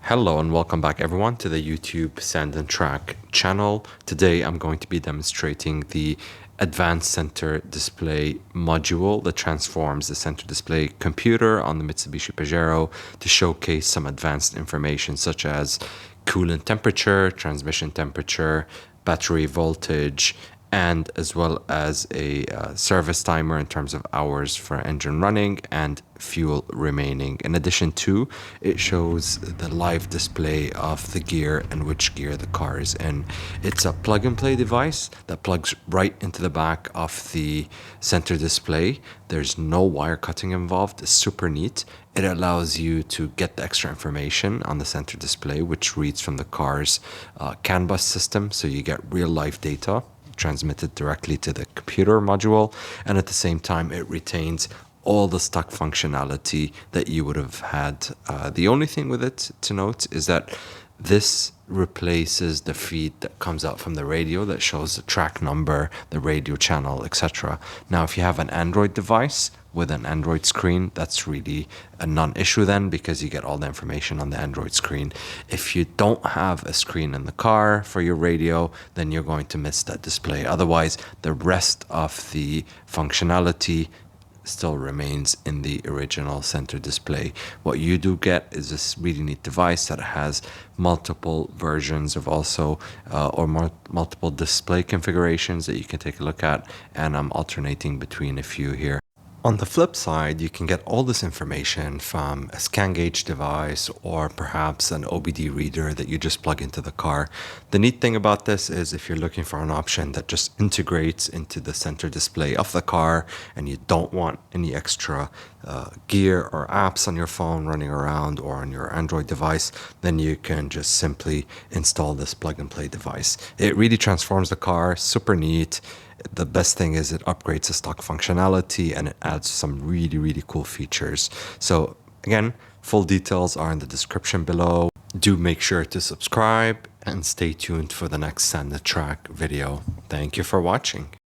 Hello and welcome back everyone to the YouTube Sand and Track channel. Today I'm going to be demonstrating the advanced center display module that transforms the center display computer on the Mitsubishi Pajero to showcase some advanced information such as coolant temperature, transmission temperature, battery voltage, and as well as a service timer in terms of hours for engine running and fuel remaining. In addition to, it shows the live display of the gear and which gear the car is in. It's a plug and play device that plugs right into the back of the center display. There's no wire cutting involved. It's super neat. It allows you to get the extra information on the center display, which reads from the car's CAN bus system, so you get real life data transmitted directly to the computer module, and at the same time it retains all the stock functionality that you would have had. The only thing with it to note is that this replaces the feed that comes out from the radio that shows the track number, the radio channel, etc. Now, if you have an Android device with an Android screen, that's really a non-issue then, because you get all the information on the Android screen. If you don't have a screen in the car for your radio, then you're going to miss that display. Otherwise, the rest of the functionality still remains in the original center display. What you do get is this really neat device that has multiple versions of also multiple display configurations that you can take a look at, and I'm alternating between a few here. On the flip side, you can get all this information from a scan gauge device or perhaps an OBD reader that you just plug into the car. The neat thing about this is if you're looking for an option that just integrates into the center display of the car and you don't want any extra gear or apps on your phone running around or on your Android device, then you can just simply install this plug and play device. It really transforms the car, super neat. The best thing is it upgrades the stock functionality and it adds some really cool features. So again, full details are in the description below. Do make sure to subscribe and stay tuned for the next Sand the Track video. Thank you for watching.